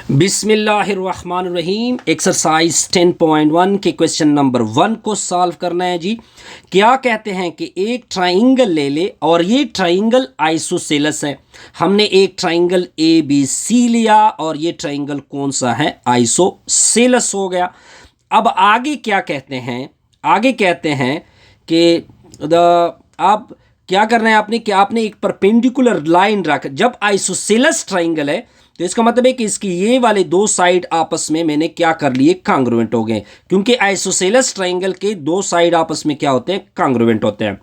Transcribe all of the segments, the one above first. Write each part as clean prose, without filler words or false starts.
बिस्मिल्लाहिर्रहमानिर्रहीम। एक्सरसाइज 10.1 के question number 1 को सॉल्व करना है जी। क्या कहते हैं कि एक ट्राइंगल ले ले और ये ट्राइंगल आइसोसेलस है। हमने एक ट्राइंगल ए बी सी लिया और ये ट्राइंगल कौन सा है, आइसोसेलस हो गया। अब आगे क्या कहते हैं, आगे कहते हैं कि आप क्या करना है आपने कि आपने एक परपेंडिकुलर लाइन रख, जब आइसोसेलस ट्राइंगल है तो इसका मतलब है कि इसकी ये वाले दो साइड आपस में मैंने क्या कर लिए, कांग्रुएंट हो गए, क्योंकि आइसोसेलस ट्राइंगल के दो साइड आपस में क्या होते हैं, कांग्रुएंट होते हैं।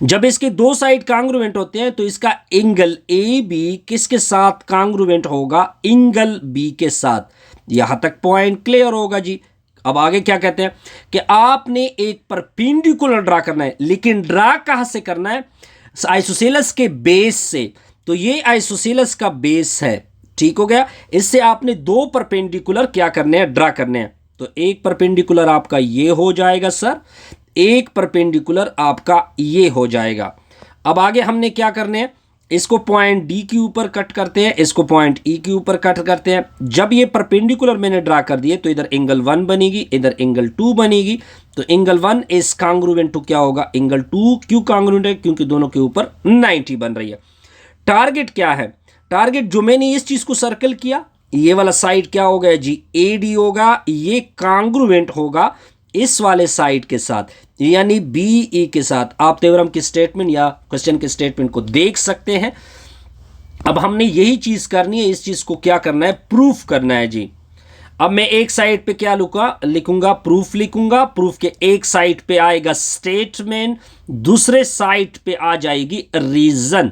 जब इसके दो साइड कांग्रुएंट होते हैं तो इसका एंगल ए बी किसके साथ कांग्रुएंट होगा, एंगल बी के साथ। यहां तक पॉइंट क्लियर होगा जी। अब आगे क्या कहते हैं कि आपने एक परपेंडिकुलर ड्रा करना है, लेकिन ड्रा कहां से करना है, आइसोसेलस के बेस से। तो ये आइसोसेलस का बेस है, ठीक हो गया। इससे आपने दो परपेंडिकुलर क्या करने हैं, ड्रा करने हैं। तो एक परपेंडिकुलर आपका ये हो जाएगा सर, एक परपेंडिकुलर आपका ये हो जाएगा। अब आगे हमने क्या करने हैं, इसको पॉइंट डी के ऊपर कट करते हैं, इसको पॉइंट ई के ऊपर कट करते हैं। जब ये परपेंडिकुलर मैंने ड्रा कर दिए तो इधर एंगल 1 बनेगी, इधर एंगल 2 बनेगी। तो एंगल 1 इज कांग्रुएंट टू क्या होगा, एंगल 2। क्यों कांग्रुएंट है, क्योंकि दोनों के ऊपर 90 बन रही है। टारगेट क्या है, टारगेट जो मैंने इस चीज को सर्कल किया, ये वाला साइड क्या हो गया जी, ए डी होगा। ये कांग्रुएंट होगा इस वाले साइड के साथ, यानी बी ई के साथ। आप थ्योरम की स्टेटमेंट या क्वेश्चन के स्टेटमेंट को देख सकते हैं। अब हमने यही चीज करनी है, इस चीज को क्या करना है, प्रूफ करना है जी। अब मैं एक साइड पे क्या लिखूंगा, प्रूफ लिखूंगा। प्रूफ के एक साइड पे आएगा स्टेटमेंट, दूसरे साइड पे आ जाएगी रीजन।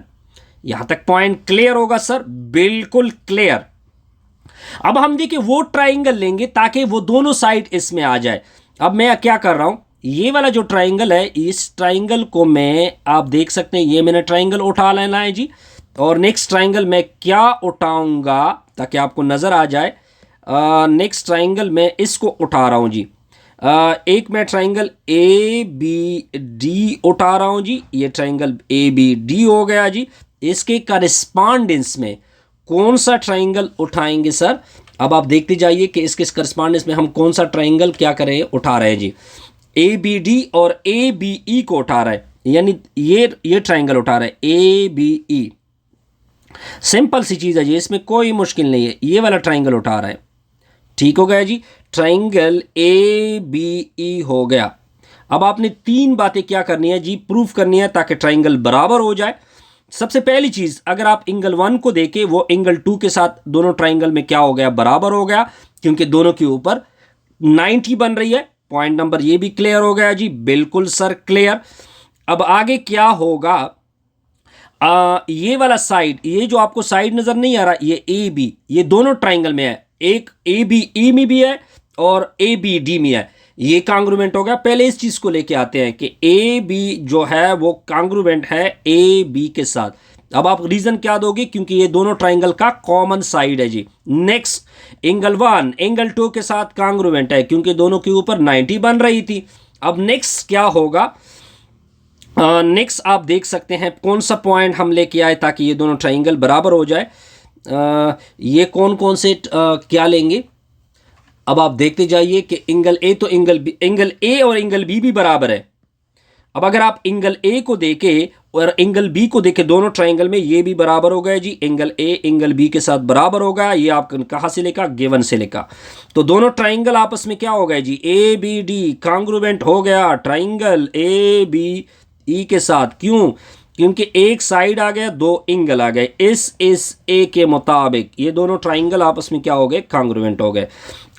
यहां तक पॉइंट क्लियर होगा सर, बिल्कुल क्लियर। अब हम देखिए वो ट्राइंगल लेंगे ताकि वो दोनों साइड इसमें आ जाए। अब मैं क्या कर रहा हूं, ये वाला जो ट्राइंगल है, इस ट्राइंगल को मैं, आप देख सकते हैं, ये मैंने ट्राइंगल उठा लेना है जी। और नेक्स्ट ट्राइंगल मैं क्या उठाऊंगा ताकि आपको नजर आ जाए। नेक्स्ट ट्राइंगल मैं इसको उठा रहा हूं जी। एक मैं ट्राइंगल ए बी डी उठा रहा हूं जी। ये ट्राइंगल ए बी डी हो गया जी। इसके करस्पॉन्डेंस में कौन सा ट्राइंगल उठाएंगे सर। अब आप देखते जाइए कि इसके करस्पॉन्डेंस में हम कौन सा ट्राइंगल क्या कर रहे हैं, उठा रहे हैं जी। ए बी डी और ए बी ई को उठा रहा है, यानी ये ट्राइंगल उठा रहा है, ए बी ई। सिंपल सी चीज है जी, इसमें कोई मुश्किल नहीं है। ये वाला ट्राइंगल उठा रहा है, ठीक हो गया जी। ट्राइंगल ए बी ई हो गया। अब आपने तीन बातें क्या करनी है जी, प्रूफ करनी है ताकि ट्राइंगल बराबर हो जाए। सबसे पहली चीज, अगर आप एंगल 1 को देखें, वो एंगल 2 के साथ दोनों ट्राइंगल में क्या हो गया, बराबर हो गया, क्योंकि दोनों के ऊपर 90 बन रही है। पॉइंट नंबर ये भी क्लियर हो गया जी, बिल्कुल सर क्लियर। अब आगे क्या होगा, ये वाला साइड, ये जो आपको साइड नजर नहीं आ रहा, ये ए बी, ये दोनों ट्राइंगल में है। एक ए बी ई में भी है और ए बी डी में है। ये कांग्रुएंट हो गया। पहले इस चीज को लेके आते हैं कि ए बी जो है वो कांग्रुएंट है ए बी के साथ। अब आप रीजन क्या दोगे, क्योंकि ये दोनों ट्राइंगल का कॉमन साइड है जी। नेक्स्ट, एंगल 1 एंगल 2 के साथ कांग्रुएंट है, क्योंकि दोनों के ऊपर 90 बन रही थी। अब नेक्स्ट क्या होगा, नेक्स्ट आप देख सकते हैं कौन सा पॉइंट हम लेके आए ताकि ये दोनों ट्राइंगल बराबर हो जाए। ये कौन कौन से क्या लेंगे, अब आप देखते जाइए कि एंगल ए तो एंगल ए और एंगल बी भी बराबर है। अब अगर आप एंगल ए को देखें और एंगल बी को देखें, दोनों ट्राइंगल में ये भी बराबर हो गए जी। एंगल ए एंगल बी के साथ बराबर हो गया। ये आप कहां से लेकर, गिवन से लेकर। तो दोनों ट्राइंगल आपस में क्या हो गए जी, ए बी डी कांग्रुएंट हो गया ट्राइंगल ए बी ई के साथ। क्यों, क्योंकि एक साइड आ गया, दो एंगल आ गए। इस ए के मुताबिक ये दोनों ट्राइंगल आपस में क्या हो गए, कांग्रुएंट हो गए।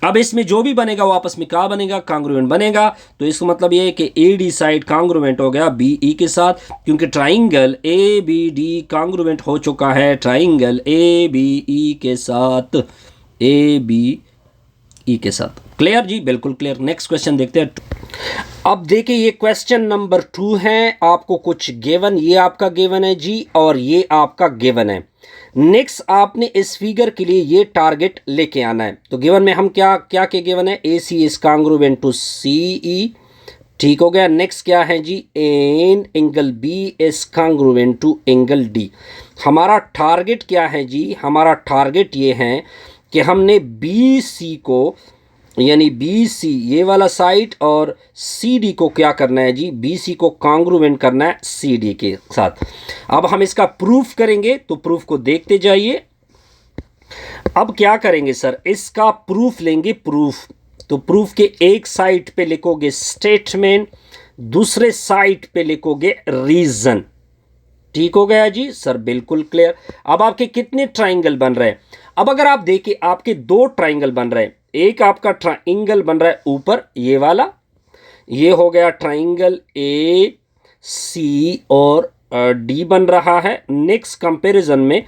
अब इसमें जो भी बनेगा वो आपस में क्या बनेगा, कांग्रुएंट बनेगा। तो इसका मतलब ये है कि ए डी साइड कांग्रुएंट हो गया बी ई के साथ, क्योंकि triangle A B D congruent हो चुका है ट्राइंगल ए बी ई के साथ, ए बी ई के साथ। क्लियर जी, बिल्कुल क्लियर। नेक्स्ट क्वेश्चन देखते हैं। अब देखिए ये क्वेश्चन नंबर 2 है। आपको कुछ गिवन, ये आपका गिवन है जी और ये आपका गिवन है। नेक्स्ट आपने इस फिगर के लिए ये टारगेट लेके आना है। तो गिवन में हम क्या क्या के गिवन है, A C is congruent to C E, ठीक हो गया। नेक्स्ट क्या है जी, and angle B is congruent to angle D. हमारा टारगेट क्या है जी, हमारा टारगेट ये है कि हमने बी सी को, यानी बी सी ये वाला साइड और सी डी को क्या करना है जी, बी सी को कॉन्ग्रुएंट करना है सी डी के साथ। अब हम इसका प्रूफ करेंगे, तो प्रूफ को देखते जाइए। अब क्या करेंगे सर, इसका प्रूफ लेंगे, प्रूफ। तो प्रूफ के एक साइड पे लिखोगे स्टेटमेंट, दूसरे साइड पे लिखोगे रीजन। ठीक हो गया जी सर, बिल्कुल क्लियर। अब आपके कितने ट्राइंगल बन रहे हैं? अब अगर आप देखिए आपके दो ट्राइंगल बन रहे हैं। एक आपका ट्राइंगल बन रहा है ऊपर ये वाला, ये हो गया ट्राइंगल ए सी और डी बन रहा है। नेक्स्ट कंपैरिजन में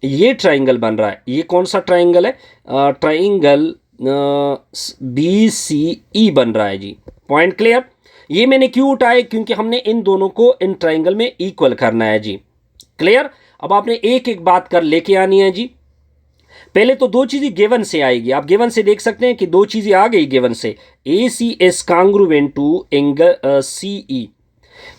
ये ट्राइंगल बन रहा है। ये कौन सा ट्राइंगल है? ट्राइंगल बी सी ई बन रहा है जी। Point clear? ये मैंने क्यों उठाया? क्योंकि हमने इन दोनों को इन ट्राइंगल में इक्वल करना है जी। क्लियर? अब आपने एक एक बात कर लेके आनी है जी। पहले तो दो चीजें गिवन से आएगी। आप गिवन से देख सकते हैं कि दो चीजें आ गई गिवन से। A C is congruent to angle C E,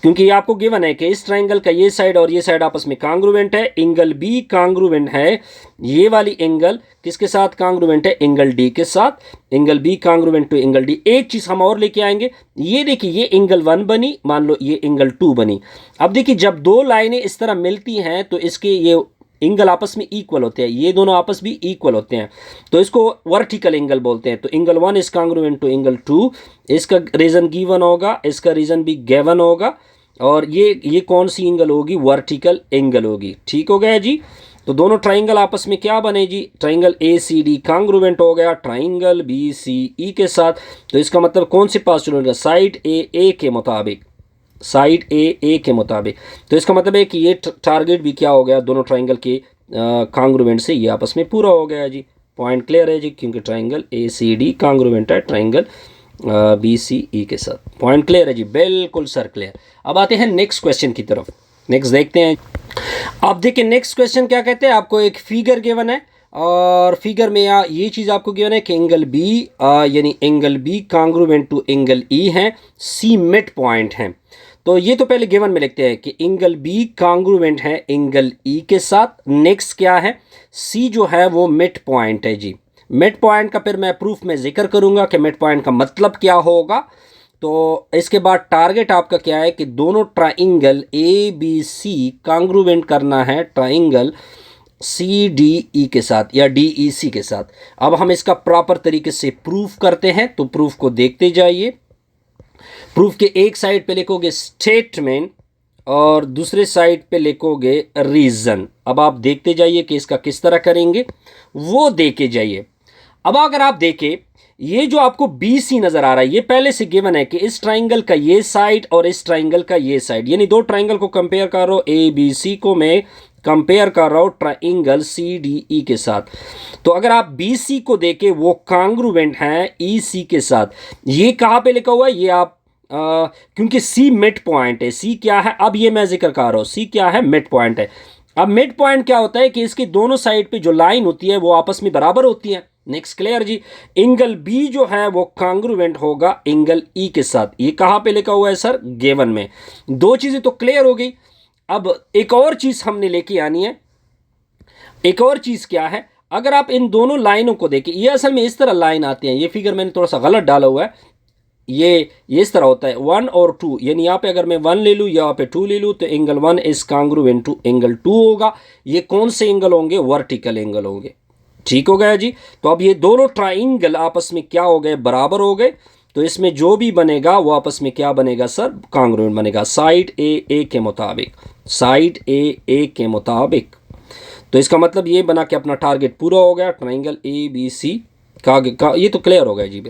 क्योंकि ये आपको गिवन है कि इस ट्राइंगल का ये साइड और ये साइड आपस में कांग्रुएंट है। एंगल बी कांग्रुएंट है ये वाली एंगल किसके साथ कांग्रुएंट है? एंगल डी के साथ। Angle B congruent to angle D. एक चीज हम और लेके आएंगे, ये देखिए ये एंगल 1 बनी, मान लो ये एंगल 2 बनी। अब देखिए जब दो लाइनें इस तरह मिलती हैं तो इसके ये एंगल आपस में इक्वल होते हैं, ये दोनों आपस भी इक्वल होते हैं, तो इसको वर्टिकल एंगल बोलते हैं। तो angle 1 is congruent to angle 2, इसका रीजन गिवन होगा, इसका रीजन भी गिवन होगा, और ये कौन सी एंगल होगी? वर्टिकल एंगल होगी। ठीक हो गया जी। तो दोनों ट्राइंगल आपस में क्या बने जी? Triangle A C D congruent हो गया ट्राइंगल बी सी ई के साथ। तो इसका मतलब कौन से पास चलेगा? साइड ए के मुताबिक, साइड ए के मुताबिक। तो इसका मतलब है कि ये टारगेट भी क्या हो गया? दोनों ट्राइंगल के कांग्रुएंट से ये आपस में पूरा हो गया जी। पॉइंट क्लियर है जी, क्योंकि triangle A C D congruent है ट्राइंगल बी सी ई के साथ। पॉइंट क्लियर है जी, बिल्कुल सर क्लियर। अब आते हैं नेक्स्ट क्वेश्चन की तरफ। नेक्स्ट देखते हैं। अब देखिए नेक्स्ट क्वेश्चन क्या कहते हैं। आपको एक फिगर गिवन है और फिगर में ये चीज़ आपको गिवन है कि एंगल बी यानी angle B congruent to angle E है, सी मिड पॉइंट है। तो ये तो पहले गिवन में लिखते हैं कि एंगल बी कांग्रुएंट है एंगल ई के साथ। नेक्स्ट क्या है? सी जो है वो मिड पॉइंट है जी। मिड पॉइंट का फिर मैं प्रूफ में जिक्र करूंगा कि मिड पॉइंट का मतलब क्या होगा। तो इसके बाद टारगेट आपका क्या है कि दोनों triangle A B C congruent करना है ट्राइंगल सी डी ई के साथ या डी ई सी के साथ। अब हम इसका प्रॉपर तरीके से प्रूफ करते हैं, तो प्रूफ को देखते जाइए। प्रूफ के एक साइड पे लिखोगे स्टेटमेंट और दूसरे साइड पे लिखोगे रीजन। अब आप देखते जाइए कि इसका किस तरह करेंगे, वो देखे जाइए। अब अगर आप देखें ये जो आपको बी सी नजर आ रहा है, ये पहले से गिवन है कि इस ट्राइंगल का ये साइड और इस ट्राइंगल का ये साइड, यानी दो ट्राइंगल को कंपेयर कर रहा हूं, ए बी सी को मैं कंपेयर कर रहा हूं ट्राइंगल सी डी ई के साथ। तो अगर आप बी सी को देखें वो कांग्रुएंट है ई सी के साथ। ये कहां पे लिखा हुआ है? ये आप क्योंकि सी मिड पॉइंट है। सी क्या है? अब ये मैं जिक्र कर रहा हूं, सी क्या है? मिड पॉइंट है। अब मिड पॉइंट क्या होता है कि इसके दोनों साइड पे जो लाइन होती है वो आपस में बराबर होती है। नेक्स्ट क्लियर जी। एंगल बी जो है वो कांग्रुएंट होगा एंगल ई के साथ। ये कहां पे लिखा हुआ है सर? गिवन में। दो चीजें तो क्लियर हो गई। अब एक और चीज हमने लेके आनी है। एक और चीज क्या है? अगर आप इन दोनों लाइनों को देखें, ये असल में इस तरह लाइन आती है। ये फिगर मैंने थोड़ा सा गलत डाला हुआ है। ये इस तरह होता है 1 और 2, यानी यहाँ पे अगर मैं 1 ले लूँ, यहाँ पे 2 ले लूँ, तो angle 1 is congruent to angle 2 होगा। ये कौन से एंगल होंगे? वर्टिकल एंगल होंगे। ठीक हो गया जी। तो अब ये दोनों ट्राइंगल आपस में क्या हो गए? बराबर हो गए। तो इसमें जो भी बनेगा वो आपस में क्या बनेगा सर? कांग्रुएंट बनेगा, साइड ए के मुताबिक, साइड ए के मुताबिक। तो इसका मतलब ये बना कि अपना टारगेट पूरा हो गया। ट्राइंगल ए बी सी का ये तो क्लियर हो गया जी।